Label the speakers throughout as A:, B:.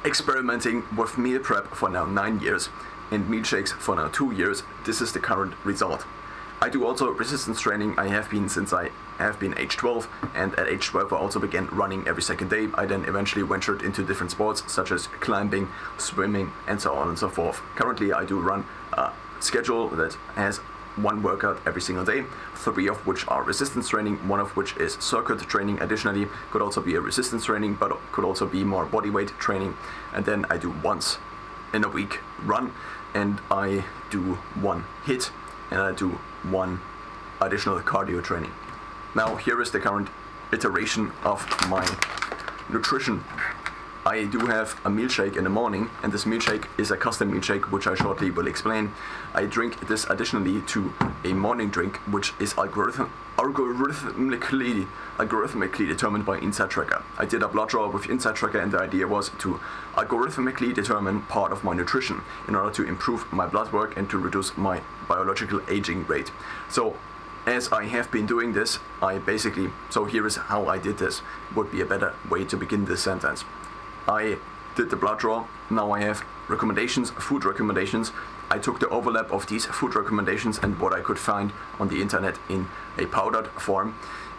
A: experimenting with meal prep for now 9 years and milkshakes for now 2 years. This is the current result. I do also resistance training. I have been since I have been age 12, and at age 12 I also began running every second day. I then eventually ventured into different sports such as climbing, swimming, and so on and so forth. Currently I do run a schedule that has one workout every single day, 3 of which are resistance training, 1 of which is circuit training. Additionally, could also be a resistance training, but could also be more bodyweight training. And then I do once in a week run, and I do 1 HIIT, and I do 1 additional cardio training. Now here is the current iteration of my nutrition. I do have a milkshake in the morning, and this milkshake is a custom milkshake, which I shortly will explain. I drink this additionally to a morning drink, which is algorithmically determined by Inside Tracker. I did a blood draw with Inside Tracker, and the idea was to algorithmically determine part of my nutrition in order to improve my blood work and to reduce my biological aging rate. So as I have been doing this, so here is how I did this, would be a better way to begin this sentence. I did the blood draw. Now I have recommendations, food recommendations. I took the overlap of these food recommendations and what I could find on the internet in a powdered form,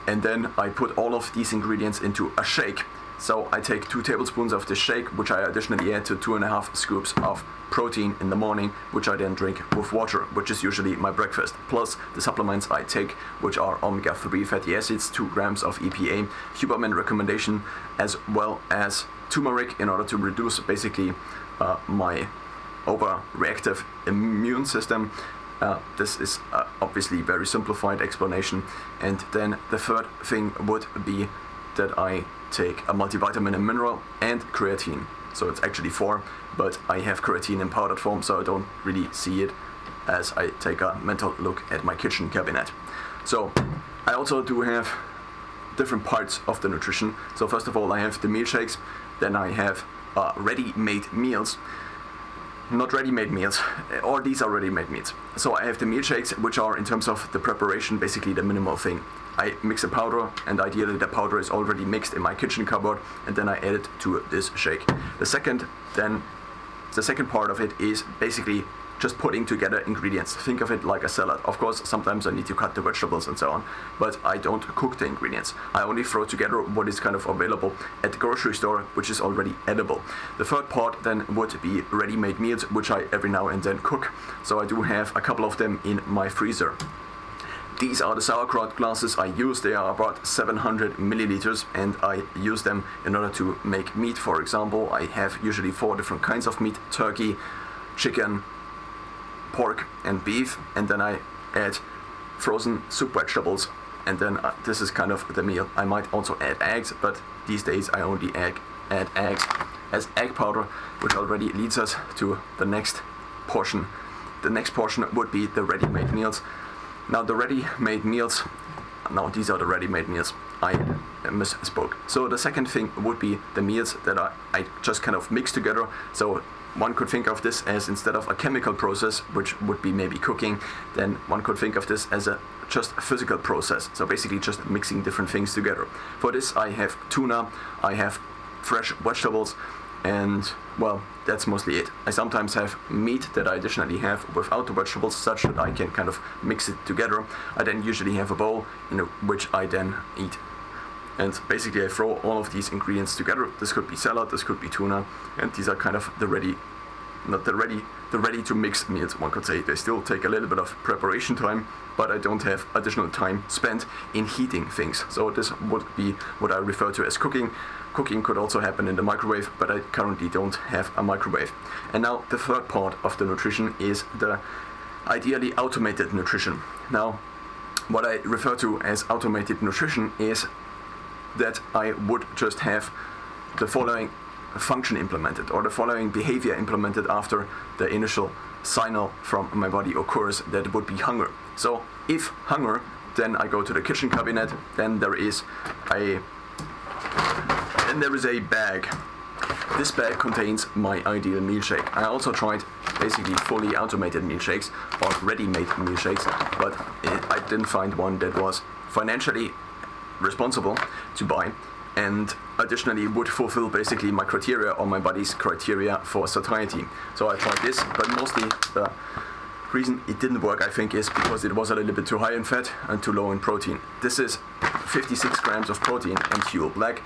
A: and then I put all of these ingredients into a shake. So I take 2 tablespoons of this shake, which I additionally add to 2.5 scoops of protein in the morning, which I then drink with water, which is usually my breakfast, plus the supplements I take, which are omega-3 fatty acids, 2 grams of EPA, Huberman recommendation, as well as turmeric, in order to reduce basically my overreactive immune system. This is obviously very simplified explanation. And then the third thing would be that I take a multivitamin and mineral and creatine. So it's actually 4, but I have creatine in powdered form, so I don't really see it as I take a mental look at my kitchen cabinet. So I also do have different parts of the nutrition. So first of all, I have the milkshakes, then I have ready-made meals. Not ready-made meals, or these are ready-made meals. So I have the milkshakes, which are, in terms of the preparation, basically the minimal thing. I mix a powder, and ideally the powder is already mixed in my kitchen cupboard, and then I add it to this shake. The second part of it is basically just putting together ingredients. Think of it like a salad. Of course, sometimes I need to cut the vegetables and so on, but I don't cook the ingredients. I only throw together what is kind of available at the grocery store, which is already edible. The third part then would be ready-made meals, which I every now and then cook. So I do have a couple of them in my freezer. These are the sauerkraut glasses I use. They are about 700 milliliters, and I use them in order to make meat. For example, I have usually 4 different kinds of meat: turkey, chicken, pork and beef, and then I add frozen soup vegetables, and then this is kind of the meal. I might also add eggs, but these days I only add eggs as egg powder, which already leads us to the next portion. The next portion would be the ready-made meals. Now these are the ready-made meals. I misspoke. So the second thing would be the meals that I just kind of mix together. So one could think of this as, instead of a chemical process, which would be maybe cooking, then one could think of this as a just physical process. So basically just mixing different things together. For this I have tuna, I have fresh vegetables, and well, that's mostly it. I sometimes have meat that I additionally have without the vegetables, such that I can kind of mix it together. I then usually have a bowl in which I then eat. And basically I throw all of these ingredients together. This could be salad, this could be tuna, and these are kind of the ready to mix meals, one could say. They still take a little bit of preparation time, but I don't have additional time spent in heating things. So this would be what I refer to as cooking. Cooking could also happen in the microwave, but I currently don't have a microwave. And now the third part of the nutrition is the ideally automated nutrition. Now, what I refer to as automated nutrition is that I would just have the following function implemented, or the following behavior implemented after the initial signal from my body occurs. That would be hunger. So if hunger, then I go to the kitchen cabinet, then there is a bag. This bag contains my ideal milkshake. I also tried basically fully automated milkshakes or ready-made milkshakes, but I didn't find one that was financially responsible to buy, and additionally would fulfill basically my criteria or my body's criteria for satiety. So I tried this, but mostly the reason it didn't work, I think, is because it was a little bit too high in fat and too low in protein. This is 56 grams of protein and Huel Black,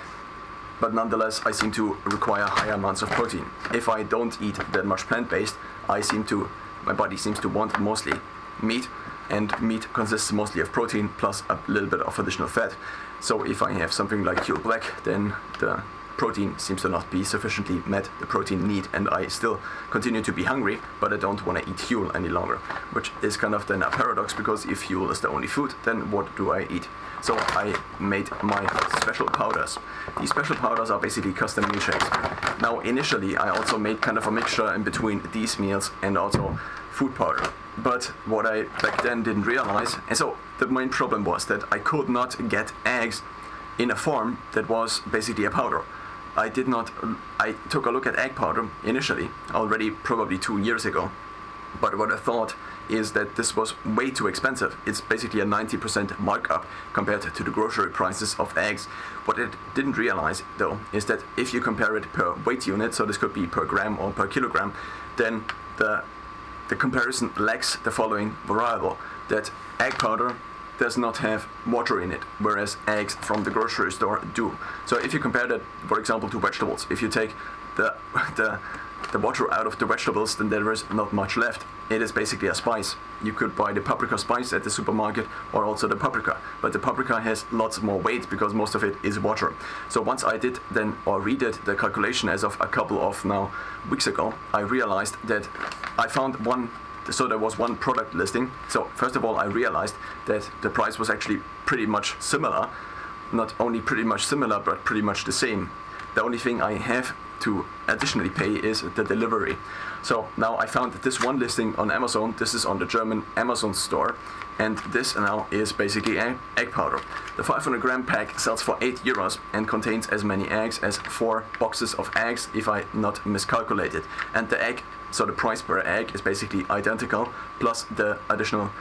A: but nonetheless I seem to require higher amounts of protein. If I don't eat that much plant-based, my body seems to want mostly meat, and meat consists mostly of protein plus a little bit of additional fat. So if I have something like Huel Black, then the protein seems to not be sufficiently met the protein need, and I still continue to be hungry, but I don't want to eat Huel any longer, which is kind of then a paradox, because if Huel is the only food, then what do I eat? So I made my special powders. These special powders are basically custom meal shakes. Now initially I also made kind of a mixture in between these meals and also food powder. But what I back then didn't realize, and so the main problem was that I could not get eggs in a form that was basically a powder. I took a look at egg powder initially, already probably 2 years ago, but what I thought is that this was way too expensive. It's basically a 90% markup compared to the grocery prices of eggs. What I didn't realize though is that if you compare it per weight unit, so this could be per gram or per kilogram, then the comparison lacks the following variable, that egg powder does not have water in it, whereas eggs from the grocery store do. So if you compare that, for example, to vegetables, if you take the water out of the vegetables, then there is not much left. It is basically a spice. You could buy the paprika spice at the supermarket, or also the paprika, but the paprika has lots more weight because most of it is water. So once I did then, or redid the calculation as of a couple of now weeks ago, I realized that I found there was one product listing. So first of all, I realized that the price was actually pretty much similar. Not only pretty much similar, but pretty much the same. The only thing I have to additionally pay is the delivery. So now I found this one listing on Amazon. This is on the German Amazon store, and this now is basically egg powder. The 500 gram pack sells for €8 and contains as many eggs as 4 boxes of eggs, if I not miscalculated. And the price per egg is basically identical, plus the additional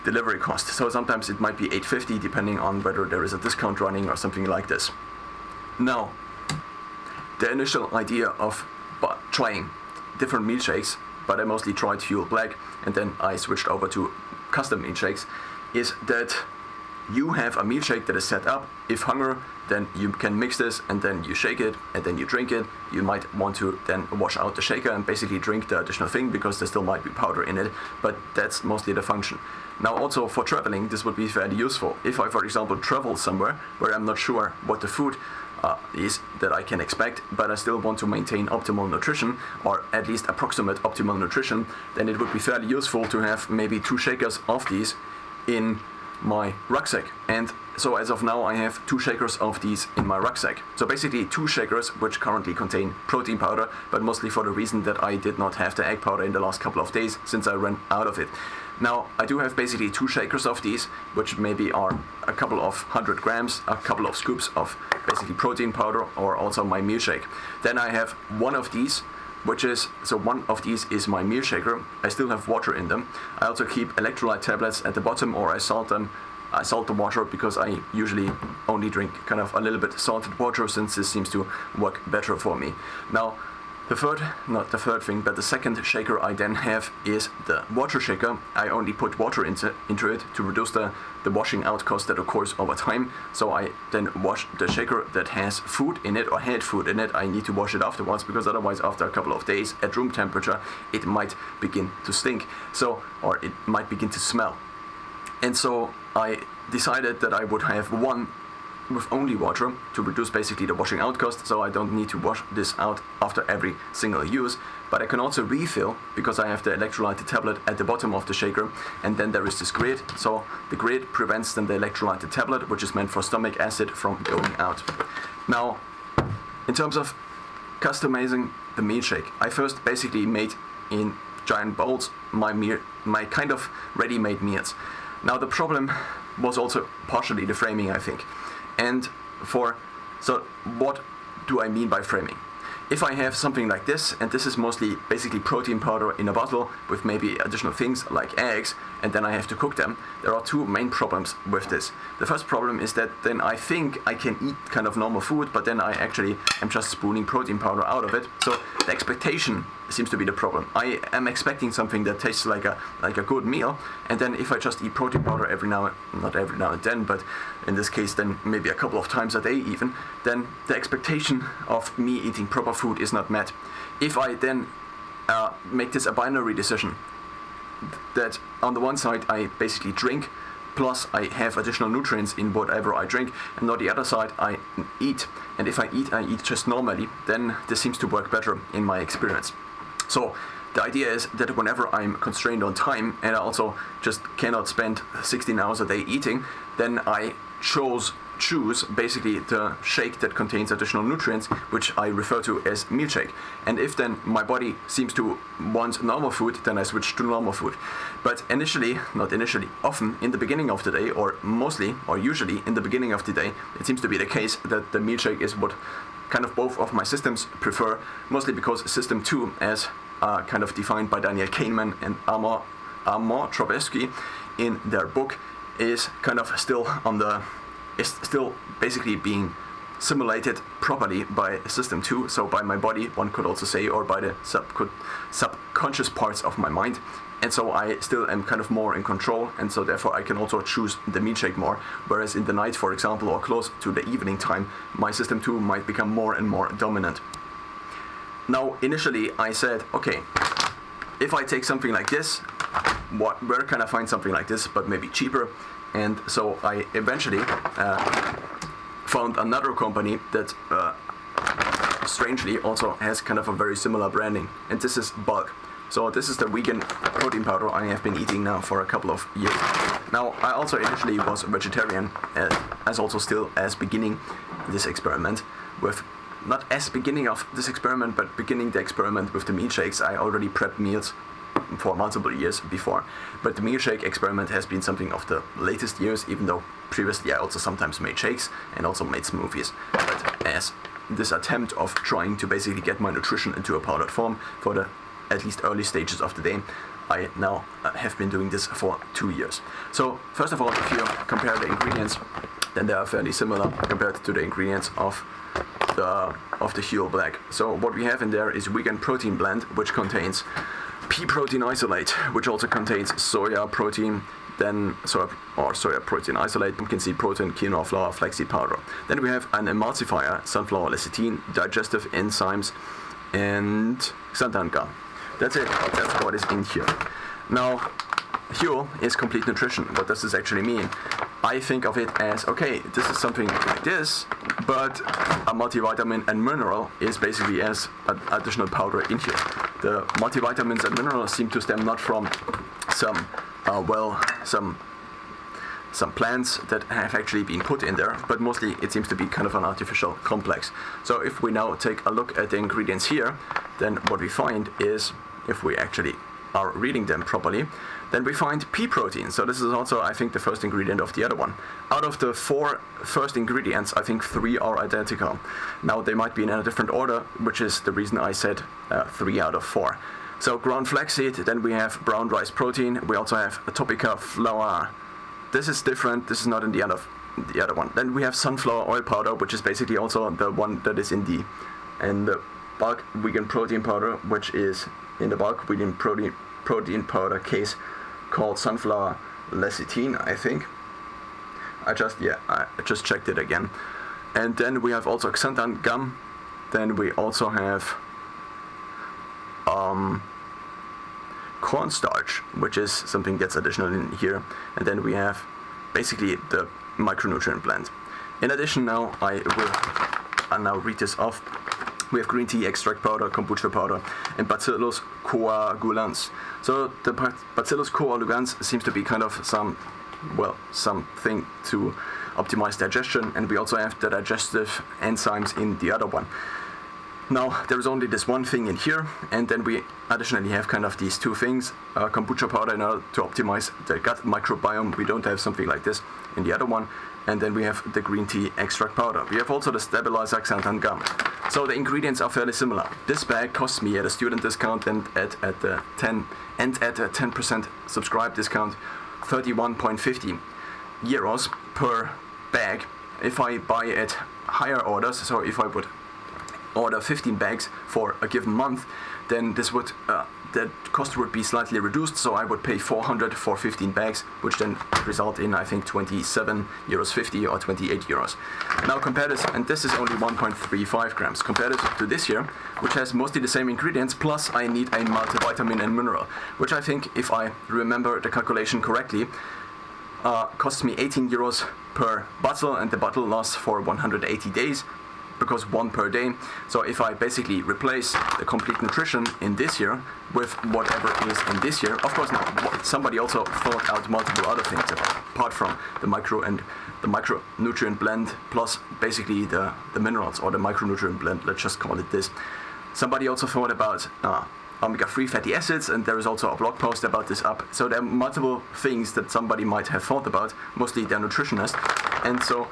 A: delivery cost. So sometimes it might be $8.50 depending on whether there is a discount running or something like this. Now, the initial idea of trying different meal shakes, but I mostly tried Huel Black and then I switched over to custom meal shakes, is that you have a meal shake that is set up. If hunger, then you can mix this and then you shake it and then you drink it. You might want to then wash out the shaker and basically drink the additional thing because there still might be powder in it, but that's mostly the function. Now also for traveling, this would be fairly useful. If I, for example, travel somewhere where I'm not sure what the food is that I can expect, but I still want to maintain optimal nutrition, or at least approximate optimal nutrition, then it would be fairly useful to have maybe 2 shakers of these in my rucksack. And so as of now I have 2 shakers of these in my rucksack. So basically 2 shakers which currently contain protein powder, but mostly for the reason that I did not have the egg powder in the last couple of days since I ran out of it. Now I do have basically 2 shakers of these, which maybe are a couple of 100 grams, a couple of scoops of basically protein powder, or also my meal shake. Then I have one of these, one of these is my meal shaker. I still have water in them. I also keep electrolyte tablets at the bottom, or I salt them. I salt the water because I usually only drink kind of a little bit salted water, since this seems to work better for me. Now, the second shaker I then have is the water shaker. I only put water into it to reduce the washing out cost that occurs over time. So I then wash the shaker that has food in it or had food in it. I need to wash it afterwards, because otherwise after a couple of days at room temperature it might begin to stink. Or it might begin to smell. And so I decided that I would have one with only water to reduce basically the washing out cost, so I don't need to wash this out after every single use. But I can also refill, because I have the electrolyte tablet at the bottom of the shaker, and then there is this grid. So the grid prevents then the electrolyte tablet, which is meant for stomach acid, from going out. Now, in terms of customizing the meal shake, I first basically made in giant bowls my kind of ready-made meals. Now the problem was also partially the framing, I think. And so what do I mean by framing? If I have something like this, and this is mostly basically protein powder in a bottle with maybe additional things like eggs, and then I have to cook them, there are two main problems with this. The first problem is that then I think I can eat kind of normal food, but then I actually am just spooning protein powder out of it. So the expectation seems to be the problem. I am expecting something that tastes like a good meal, and then if I just eat protein powder not every now and then, but in this case then maybe a couple of times a day even, then the expectation of me eating proper food is not met. If I then make this a binary decision, that on the one side I basically drink, plus I have additional nutrients in whatever I drink, and on the other side I eat, and if I eat just normally, then this seems to work better in my experience. So the idea is that whenever I'm constrained on time and I also just cannot spend 16 hours a day eating, then I choose basically the shake that contains additional nutrients, which I refer to as meal shake. And if then my body seems to want normal food, then I switch to normal food. But often in the beginning of the day, or mostly or usually in the beginning of the day, it seems to be the case that the meal shake is what kind of both of my systems prefer, mostly because system 2, as kind of defined by Daniel Kahneman and Amor Trubetsky in their book, is kind of still basically being simulated properly by system 2, so by my body, one could also say, or by the subconscious parts of my mind. And so I still am kind of more in control, and so therefore I can also choose the meal shake more, whereas in the night, for example, or close to the evening time, my system 2 might become more and more dominant. Now, initially I said, okay, if I take something like this, where can I find something like this, but maybe cheaper? And so I eventually found another company that strangely also has kind of a very similar branding, and this is Bulk. So this is the vegan protein powder I have been eating now for a couple of years. Now, I also initially was vegetarian, as also still as beginning this experiment with, not as beginning of this experiment, but beginning the experiment with the meal shakes. I already prepped meals for multiple years before, but the meal shake experiment has been something of the latest years, even though previously I also sometimes made shakes and also made smoothies. But as this attempt of trying to basically get my nutrition into a powdered form for the at least early stages of the day, I now have been doing this for 2 years. So first of all, if you compare the ingredients, then they are fairly similar compared to the ingredients of the Huel Black. So what we have in there is vegan protein blend, which contains pea protein isolate, which also contains soya protein, then soya protein isolate, pumpkin seed protein, quinoa flour, flaxseed powder. Then we have an emulsifier, sunflower lecithin, digestive enzymes, and xanthan gum. That's it. That's what is in here. Now, Huel is complete nutrition. What does this actually mean? I think of it as, okay, this is something like this, but a multivitamin and mineral is basically as an additional powder in here. The multivitamins and minerals seem to stem not from some plants that have actually been put in there, but mostly it seems to be kind of an artificial complex. So if we now take a look at the ingredients here, then what we find is, if we actually are reading them properly, then we find pea protein. So this is also, I think, the first ingredient of the other one. Out of the 4 first ingredients, I think 3 are identical. Now they might be in a different order, which is the reason I said 3 out of 4. So ground flaxseed, then we have brown rice protein, we also have Atopica flour. This is different, this is not in the other one. Then we have sunflower oil powder, which is basically also the one that is in the bulk vegan protein powder, which is in the bulk vegan protein powder case called sunflower lecithin, I think. I just checked it again. And then we have also xanthan gum. Then we also have cornstarch, which is something that's additional in here. And then we have basically the micronutrient blend. In addition, now I'll now read this off. We have green tea extract powder, kombucha powder, and Bacillus coagulans. So the Bacillus coagulans seems to be kind of something to optimize digestion, and we also have the digestive enzymes in the other one. Now, there is only this one thing in here, and then we additionally have kind of these 2 things, kombucha powder in order to optimize the gut microbiome. We don't have something like this in the other one. And then we have the green tea extract powder. We have also the stabilizer xanthan gum. So the ingredients are fairly similar. This bag costs me at a student discount and at a 10% subscribe discount 31.50 euros per bag. If I buy at higher orders, so if I would order 15 bags for a given month, then this would the cost would be slightly reduced, so I would pay 400 for 15 bags, which then result in, I think, 27.50 euros or 28 euros. Now compare this, and this is only 1.35 grams, compared it to this year, which has mostly the same ingredients, plus I need a multivitamin and mineral, which I think, if I remember the calculation correctly, costs me 18 euros per bottle, and the bottle lasts for 180 days, because one per day. So if I basically replace the complete nutrition in this year with whatever is in this year, of course now somebody also thought out multiple other things apart from the micronutrient blend plus basically the minerals, or the micronutrient blend, let's just call it this. Somebody also thought about omega-3 fatty acids, and there is also a blog post about this up. So there are multiple things that somebody might have thought about, mostly their nutritionist. And so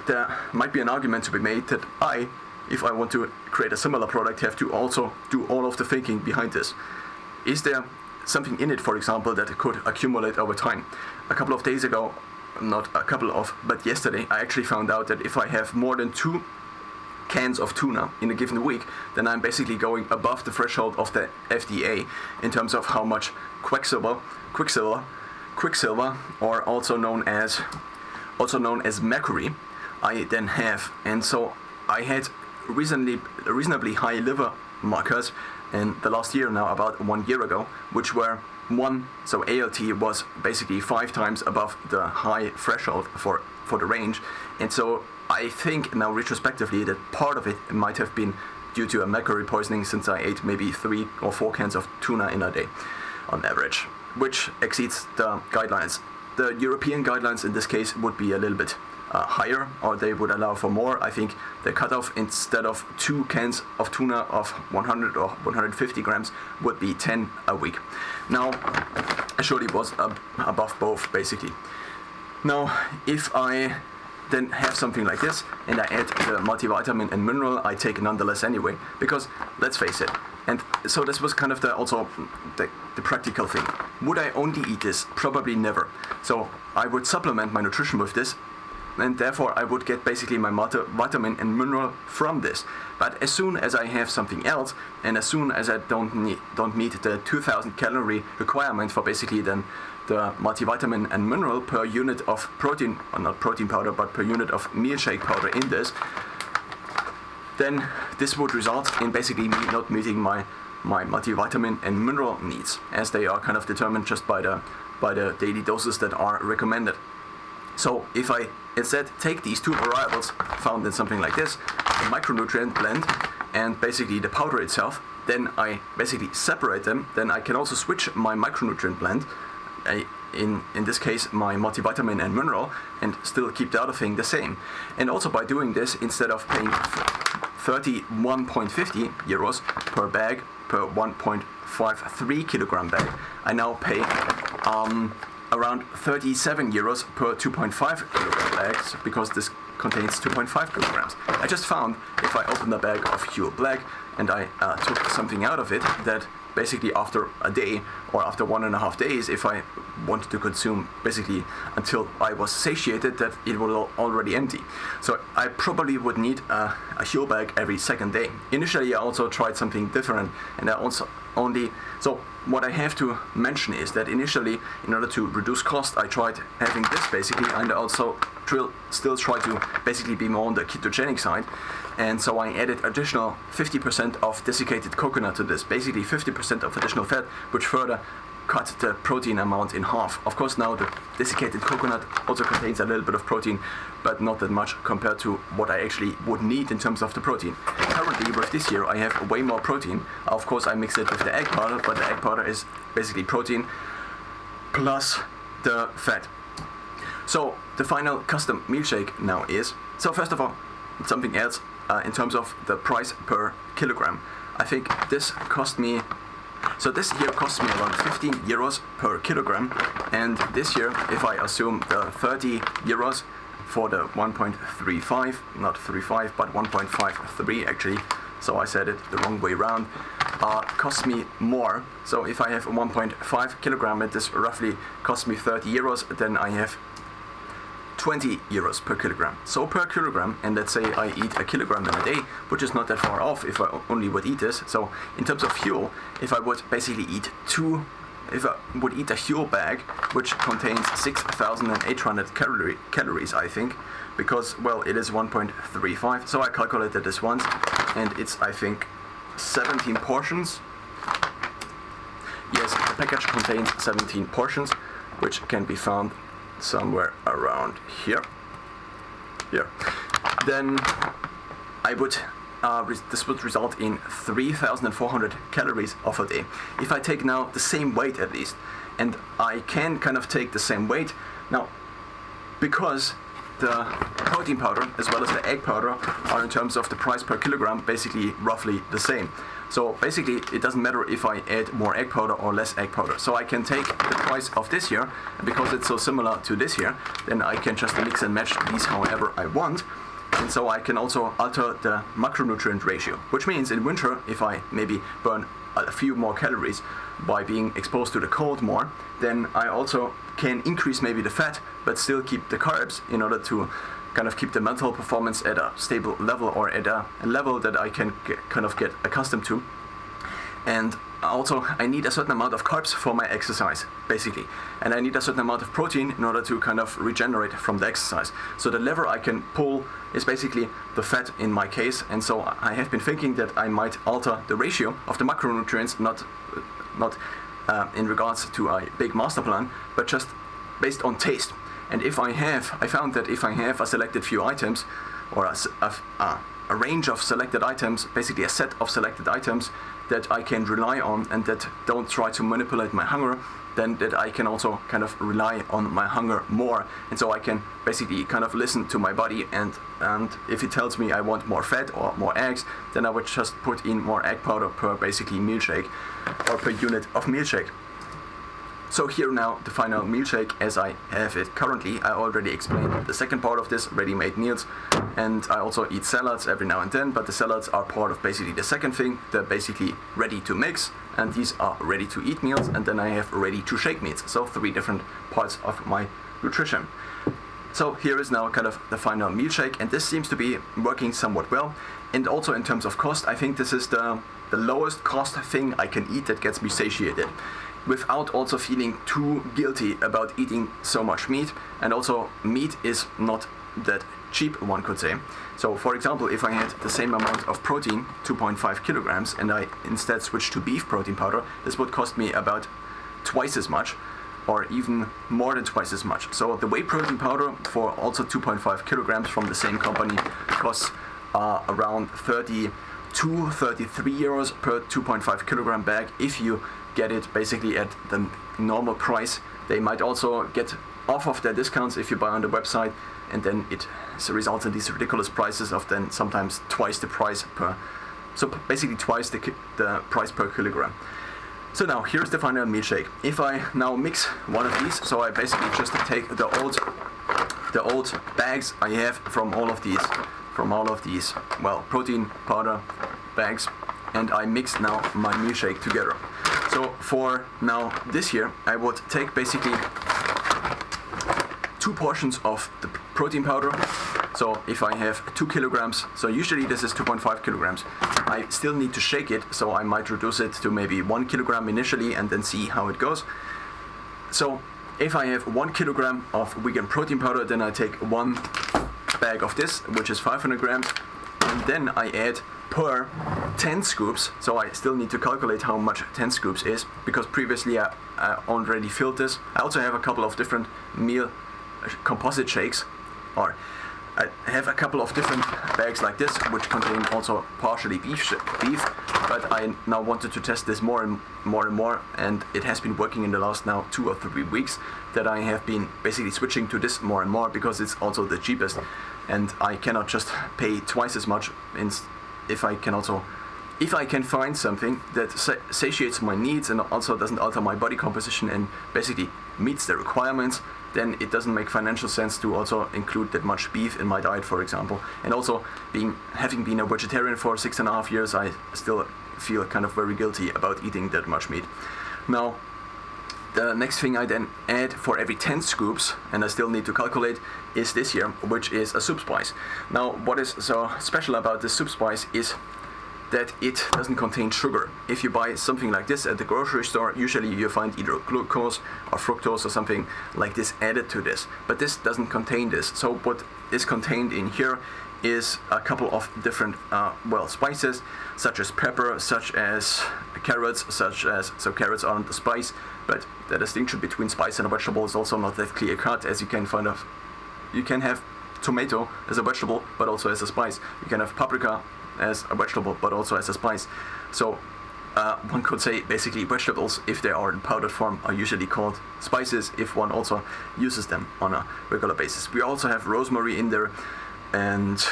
A: there might be an argument to be made that if I want to create a similar product, have to also do all of the thinking behind this. Is there something in it, for example, that could accumulate over time? A couple of days ago, but yesterday, I actually found out that if I have more than 2 cans of tuna in a given week, then I'm basically going above the threshold of the FDA in terms of how much quicksilver, or also known as mercury, I then have. And so I had reasonably high liver markers in the last year, now about 1 year ago, which were so ALT was basically 5 times above the high threshold for the range. And so I think now retrospectively that part of it might have been due to a mercury poisoning, since I ate maybe 3 or 4 cans of tuna in a day on average, which exceeds the guidelines. The European guidelines in this case would be a little bit higher, or they would allow for more. I think the cutoff, instead of 2 cans of tuna of 100 or 150 grams, would be 10 a week. Now, I surely was above both, basically. Now, if I then have something like this, and I add the multivitamin and mineral, I take nonetheless anyway, because let's face it. And so this was kind of the practical thing. Would I only eat this? Probably never. So I would supplement my nutrition with this, and therefore I would get basically my multivitamin and mineral from this. But as soon as I have something else, and as soon as I don't meet the 2000 calorie requirement for basically then the multivitamin and mineral per unit of protein, or not protein powder, but per unit of meal shake powder in this, then this would result in basically me not meeting my multivitamin and mineral needs, as they are kind of determined just by the daily doses that are recommended. So if I instead take these 2 variables found in something like this, the micronutrient blend and basically the powder itself, then I basically separate them. Then I can also switch my micronutrient blend, in this case my multivitamin and mineral, and still keep the other thing the same. And also by doing this, instead of paying 31.50 euros per bag, per 1.53 kilogram bag, I now pay around 37 euros per 2.5 kilogram bags, because this contains 2.5 kilograms. I just found, if I open a bag of Huel Black and I took something out of it, that basically after a day or after 1.5 days, if I wanted to consume basically until I was satiated, that it was already empty. So I probably would need a Huel bag every second day. Initially I also tried something different, and I also so what I have to mention is that initially, in order to reduce cost, I tried having this basically, and I also still try to basically be more on the ketogenic side. And so I added additional 50% of desiccated coconut to this, basically 50% of additional fat, which further cut the protein amount in half. Of course, now the desiccated coconut also contains a little bit of protein, but not that much compared to what I actually would need in terms of the protein. Currently, with this year, I have way more protein. Of course, I mix it with the egg powder, but the egg powder is basically protein plus the fat. So the final custom milkshake now is, so first of all, something else in terms of the price per kilogram. I think this cost me, so this year cost me around 15 euros per kilogram, and this year, if I assume the 30 euros for the 1.35, not 35, but 1.53 actually, so I said it the wrong way around, costs me more. So if I have 1.5 kilogram, it this roughly costs me 30 euros, then I have 20 euros per kilogram. So per kilogram, and let's say I eat a kilogram in a day, which is not that far off if I only would eat this. So in terms of fuel, if I would basically eat a fuel bag, which contains 6,800 calories, I think, because, well, it is 1.35, so I calculated this once, and it's, I think, 17 portions. Yes, the package contains 17 portions, which can be found somewhere around here. Then I would this would result in 3,400 calories of a day. If I take now the same weight at least, and I can kind of take the same weight now, because the protein powder as well as the egg powder are, in terms of the price per kilogram, basically roughly the same. So basically it doesn't matter if I add more egg powder or less egg powder. So I can take the price of this here, and because it's so similar to this here, then I can just mix and match these however I want. And so I can also alter the macronutrient ratio, which means in winter, if I maybe burn a few more calories by being exposed to the cold more, then I also can increase maybe the fat, but still keep the carbs in order to kind of keep the mental performance at a stable level, or at a level that I can get accustomed to. And also I need a certain amount of carbs for my exercise, basically. And I need a certain amount of protein in order to kind of regenerate from the exercise. So the lever I can pull is basically the fat in my case. And so I have been thinking that I might alter the ratio of the macronutrients, not in regards to a big master plan, but just based on taste. And I found that if I have a selected few items, or a range of selected items, basically a set of selected items that I can rely on and that don't try to manipulate my hunger, then that I can also kind of rely on my hunger more. And so I can basically kind of listen to my body, and if it tells me I want more fat or more eggs, then I would just put in more egg powder per basically meal shake, or per unit of meal shake. So here now the final meal shake as I have it currently. I already explained the second part of this, ready-made meals, and I also eat salads every now and then, but the salads are part of basically the second thing. They're basically ready to mix, and these are ready to eat meals, and then I have ready to shake meals. So 3 different parts of my nutrition. So here is now kind of the final meal shake, and this seems to be working somewhat well. And also in terms of cost, I think this is the lowest cost thing I can eat that gets me satiated, without also feeling too guilty about eating so much meat. And also meat is not that cheap, one could say. So for example, if I had the same amount of protein, 2.5 kilograms, and I instead switched to beef protein powder, this would cost me about twice as much, or even more than twice as much. So the whey protein powder for also 2.5 kilograms from the same company costs around 32, 33 euros per 2.5 kilogram bag if you get it basically at the normal price. They might also get off of their discounts if you buy on the website, and then it results in these ridiculous prices of then sometimes twice the price basically twice the price per kilogram. So now here's the final meal shake. If I now mix one of these, so I basically just take the old bags I have from all of these well, protein powder bags, and I mix now my meal shake together. So for now this here, I would take basically 2 portions of the protein powder. So if I have 2 kilograms, so usually this is 2.5 kilograms, I still need to shake it, so I might reduce it to maybe 1 kilogram initially and then see how it goes. So if I have 1 kilogram of vegan protein powder, then I take 1 bag of this, which is 500 grams, and then I add per 10 scoops, so I still need to calculate how much 10 scoops is, because previously I already filled this. I also have a couple of different meal composite shakes, or I have a couple of different bags like this, which contain also partially beef, but I now wanted to test this more and more, and it has been working in the last now 2 or 3 weeks, that I have been basically switching to this more and more, because it's also the cheapest, and I cannot just pay twice as much if I can find something that satiates my needs and also doesn't alter my body composition and basically meets the requirements, then it doesn't make financial sense to also include that much beef in my diet, for example. And also, having been a vegetarian for 6.5 years, I still feel kind of very guilty about eating that much meat. Now, the next thing I then add for every 10 scoops, and I still need to calculate, is this here, which is a soup spice. Now, what is so special about this soup spice is that it doesn't contain sugar. If you buy something like this at the grocery store, usually you find either glucose or fructose or something like this added to this. But this doesn't contain this. So what is contained in here is a couple of different spices, such as pepper, such as carrots, so carrots aren't a spice, but the distinction between spice and a vegetable is also not that clear cut, as you can have tomato as a vegetable but also as a spice. You can have paprika as a vegetable but also as a spice. So one could say basically vegetables, if they are in powdered form, are usually called spices if one also uses them on a regular basis. We also have rosemary in there and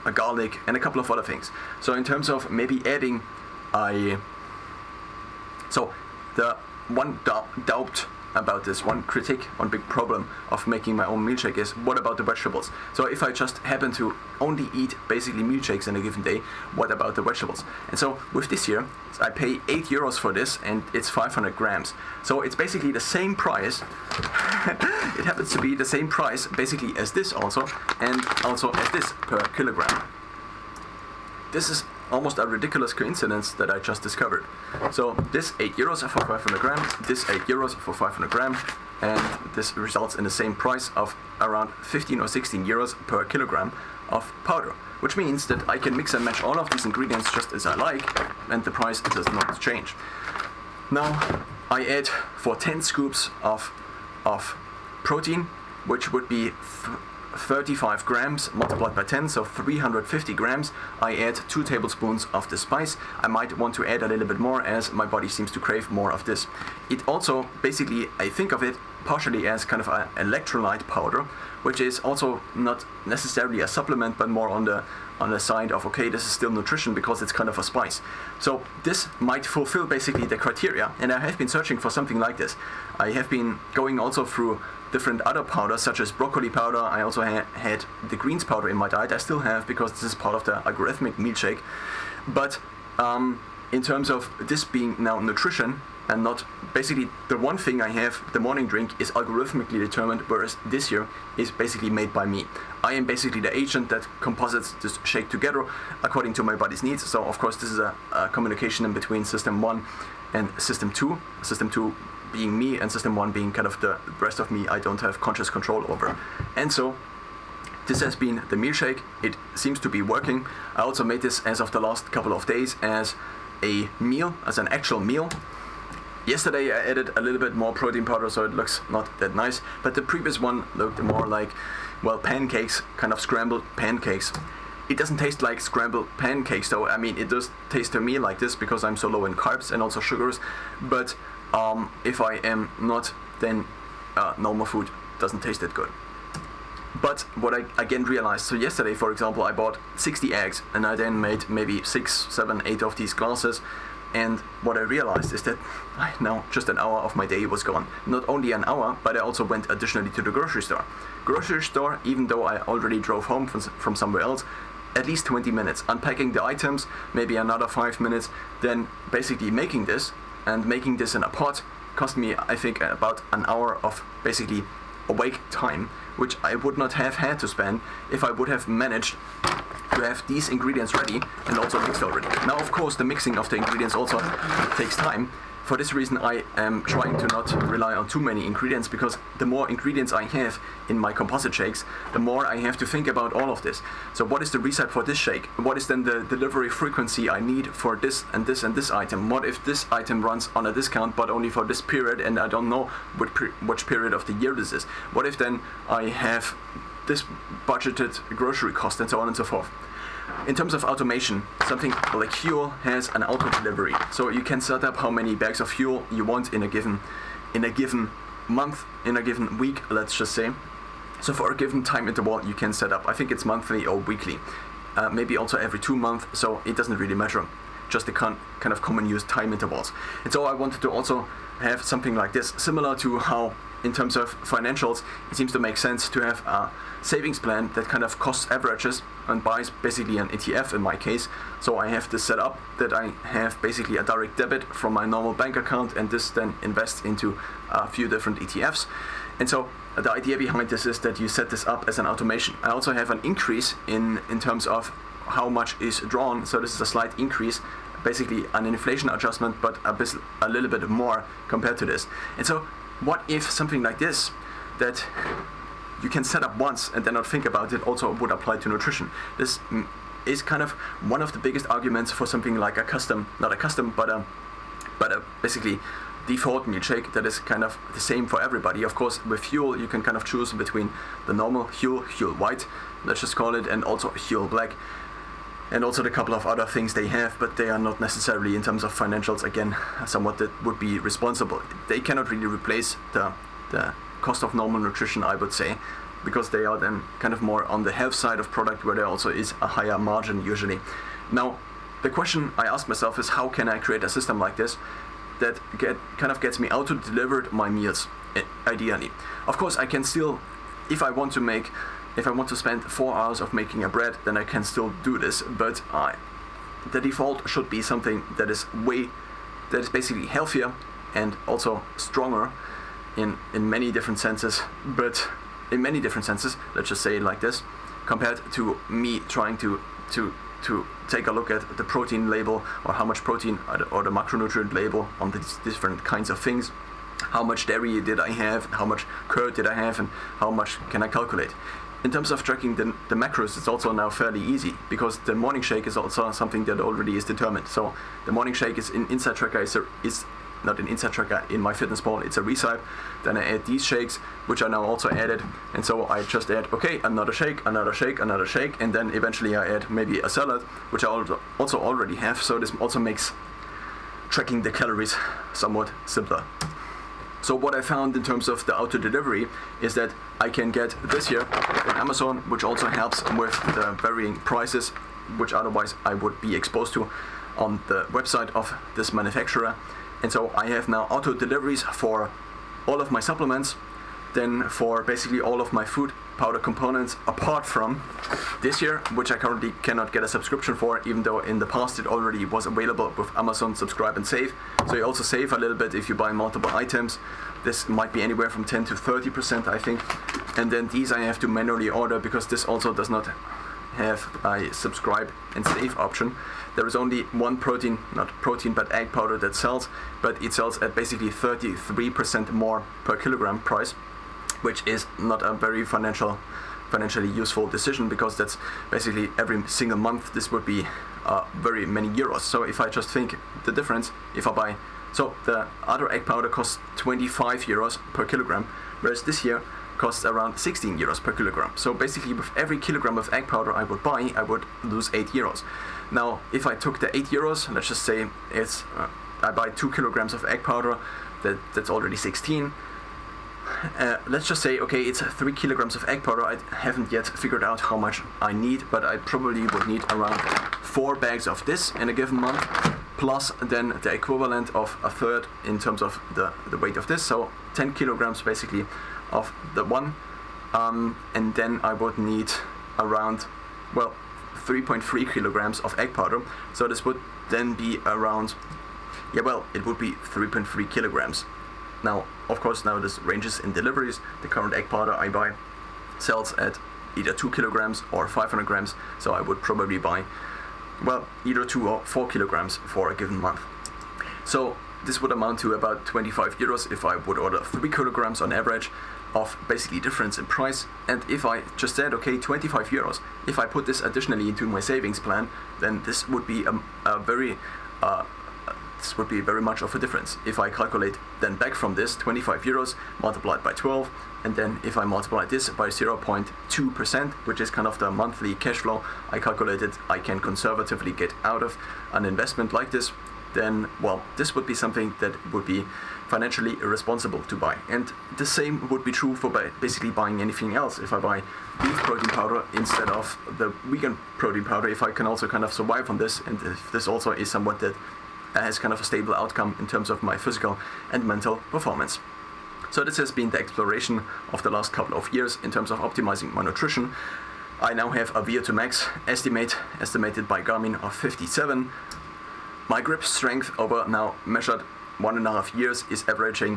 A: a garlic and a couple of other things. So in terms of maybe adding the one doubt about this, one critique, one big problem of making my own milkshake is, what about the vegetables? So if I just happen to only eat basically milkshakes in a given day, what about the vegetables? And so with this here, I pay €8 for this, and it's 500 grams. So it's basically the same price. It happens to be the same price basically as this also, and also as this per kilogram. This is almost a ridiculous coincidence that I just discovered. So this €8 for 500 grams, this €8 for 500 grams, and this results in the same price of around 15 or 16 euros per kilogram of powder, which means that I can mix and match all of these ingredients just as I like, and the price does not change. Now I add for 10 scoops of protein, which would be 35 grams multiplied by 10, so 350 grams. I add 2 tablespoons of the spice. I might want to add a little bit more as my body seems to crave more of this. It also basically, I think of it partially as kind of an electrolyte powder, which is also not necessarily a supplement but more on the side of, okay, this is still nutrition because it's kind of a spice. So this might fulfill basically the criteria, and I have been searching for something like this. I have been going also through different other powders, such as broccoli powder. I also had the greens powder in my diet. I still have, because this is part of the algorithmic milkshake. But in terms of this being now nutrition and not basically the one thing I have, the morning drink, is algorithmically determined, whereas this here is basically made by me. I am basically the agent that composites this shake together according to my body's needs. So of course this is a communication in between system 1 and system 2. System 2 being me and system 1 being kind of the rest of me I don't have conscious control over. And so this has been the milkshake. It seems to be working. I also made this as of the last couple of days as a meal, as an actual meal. Yesterday I added a little bit more protein powder, so it looks not that nice, but the previous one looked more like, well, pancakes, kind of scrambled pancakes. It doesn't taste like scrambled pancakes though. I mean, it does taste to me like this because I'm so low in carbs and also sugars, but if I am not, then normal food doesn't taste that good. But what I again realized, so yesterday for example I bought 60 eggs and I then made maybe 6, 7, 8 of these glasses, and what I realized is that now just an hour of my day was gone. Not only an hour, but I also went additionally to the grocery store, even though I already drove home from somewhere else, at least 20 minutes unpacking the items, maybe another 5 minutes, then basically making this in a pot cost me, I think, about an hour of basically awake time, which I would not have had to spend if I would have managed to have these ingredients ready and also mixed already. Now of course the mixing of the ingredients also takes time. For this reason I am trying to not rely on too many ingredients, because the more ingredients I have in my composite shakes, the more I have to think about all of this. So what is the recipe for this shake? What is then the delivery frequency I need for this and this and this item? What if this item runs on a discount but only for this period and I don't know which period of the year this is? What if then I have this budgeted grocery cost and so on and so forth? In terms of automation, something like fuel has an auto delivery, so you can set up how many bags of fuel you want in a given month, in a given week, let's just say. So for a given time interval you can set up, I think it's monthly or weekly, maybe also every 2 months, so it doesn't really matter, just the kind of common use time intervals. And so I wanted to also have something like this, similar to how in terms of financials, it seems to make sense to have a savings plan that kind of cost averages and buys basically an ETF in my case. So I have this set up that I have basically a direct debit from my normal bank account, and this then invests into a few different ETFs. And so the idea behind this is that you set this up as an automation. I also have an increase in terms of how much is drawn. So this is a slight increase, basically an inflation adjustment, but a little bit more compared to this. And so what if something like this, that you can set up once and then not think about it, also would apply to nutrition? This is kind of one of the biggest arguments for something like basically default meal shake that is kind of the same for everybody. Of course, with Huel you can kind of choose between the normal Huel White, let's just call it, and also Huel Black, and also the couple of other things they have, but they are not necessarily, in terms of financials, again, somewhat that would be responsible. They cannot really replace the cost of normal nutrition, I would say, because they are then kind of more on the health side of product, where there also is a higher margin usually. Now, the question I ask myself is, how can I create a system like this that gets me auto-delivered my meals, ideally? Of course, I can still, if I want to spend 4 hours of making a bread, then I can still do this, but the default should be something that is basically healthier and also stronger in many different senses, let's just say it like this, compared to me trying to take a look at the protein label, or how much protein, or the macronutrient label on these different kinds of things. How much dairy did I have, how much curd did I have, and how much can I calculate? In terms of tracking the macros, it's also now fairly easy, because the morning shake is also something that already is determined. So the morning shake is in Inside Tracker, is not in Inside Tracker, in MyFitnessPal, it's a recipe. Then I add these shakes, which are now also added, and so I just add, okay, another shake, and then eventually I add maybe a salad, which I also already have. So this also makes tracking the calories somewhat simpler. So what I found in terms of the auto delivery is that I can get this here on Amazon, which also helps with the varying prices, which otherwise I would be exposed to on the website of this manufacturer. And so I have now auto deliveries for all of my supplements, then for basically all of my food powder components, apart from this here, which I currently cannot get a subscription for, even though in the past it already was available with Amazon Subscribe and Save. So you also save a little bit if you buy multiple items. This might be anywhere from 10 to 30%, I think. And then these I have to manually order, because this also does not have a subscribe and save option. There is only one but egg powder that sells, but it sells at basically 33% more per kilogram price, which is not a very financially useful decision, because that's basically every single month. This would be very many euros. So if I just think the difference, if I buy, so the other egg powder costs 25 euros per kilogram, whereas this here costs around 16 euros per kilogram. So basically with every kilogram of egg powder I would buy, I would lose 8 euros. Now, if I took the 8 euros, let's just say it's I buy 2 kilograms of egg powder, that's already 16. Let's just say, okay, it's 3 kilograms of egg powder. I haven't yet figured out how much I need, but I probably would need around 4 bags of this in a given month, plus then the equivalent of a third in terms of the weight of this, so 10 kilograms basically of the one, and then I would need around, 3.3 kilograms of egg powder. So this would then be around, it would be 3.3 kilograms. Now, of course, now this ranges in deliveries. The current egg powder I buy sells at either 2 kilograms or 500 grams, so I would probably buy, either 2 or 4 kilograms for a given month. So this would amount to about 25 euros if I would order 3 kilograms on average of basically difference in price. And if I just said, okay, 25 euros, if I put this additionally into my savings plan, then this would be very much of a difference. If I calculate then back from this 25 euros multiplied by 12, and then if I multiply this by 0.2%, which is kind of the monthly cash flow I calculated I can conservatively get out of an investment like this, then, this would be something that would be financially irresponsible to buy. And the same would be true for basically buying anything else. If I buy beef protein powder instead of the vegan protein powder, if I can also kind of survive on this, and if this also is somewhat that has kind of a stable outcome in terms of my physical and mental performance. So this has been the exploration of the last couple of years in terms of optimizing my nutrition. I now have a VO2 max estimated by Garmin of 57. My grip strength over now measured 1.5 years is averaging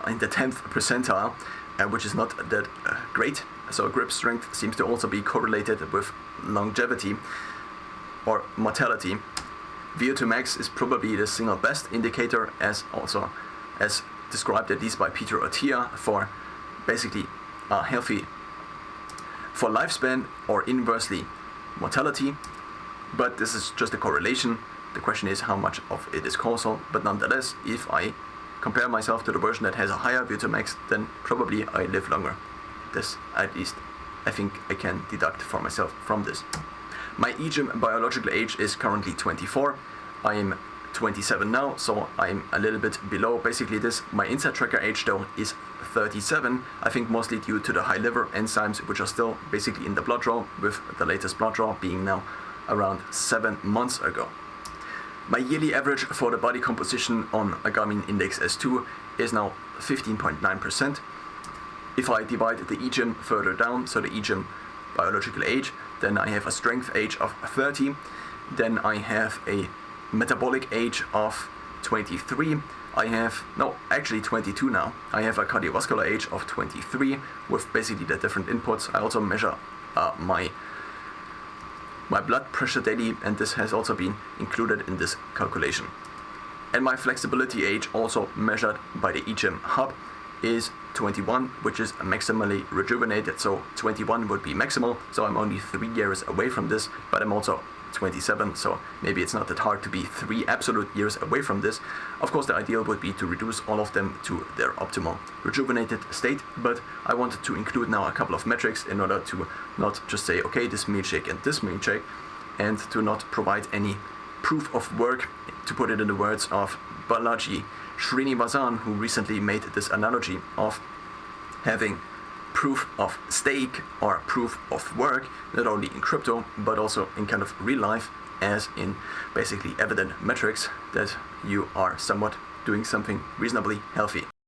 A: in the 10th percentile, which is not that great. So grip strength seems to also be correlated with longevity or mortality. VO2 max is probably the single best indicator, as described at least by Peter Attia, for basically healthy for lifespan or inversely mortality. But this is just a correlation. The question is how much of it is causal. But nonetheless, if I compare myself to the version that has a higher VO2 max, then probably I live longer. This, at least, I think I can deduct for myself from this. My EGIM biological age is currently 24. I am 27 now, so I'm a little bit below basically this. My inside tracker age though is 37, I think mostly due to the high liver enzymes, which are still basically in the blood draw, with the latest blood draw being now around 7 months ago. My yearly average for the body composition on a Garmin Index S2 is now 15.9%. If I divide the EGIM further down, so the EGIM biological age, then I have a strength age of 30, then I have a metabolic age of 23, I have, no, actually 22 now. I have a cardiovascular age of 23 with basically the different inputs. I also measure my blood pressure daily, and this has also been included in this calculation. And my flexibility age, also measured by the EGIM hub, is 21, which is maximally rejuvenated. So 21 would be maximal, so I'm only 3 years away from this, but I'm also 27, so maybe it's not that hard to be 3 absolute years away from this. Of course, the ideal would be to reduce all of them to their optimal rejuvenated state, but I wanted to include now a couple of metrics in order to not just say, okay, this meal shake and this meal shake, and to not provide any proof of work, to put it in the words of Balaji Srinivasan, who recently made this analogy of having proof of stake or proof of work, not only in crypto, but also in kind of real life, as in basically evident metrics that you are somewhat doing something reasonably healthy.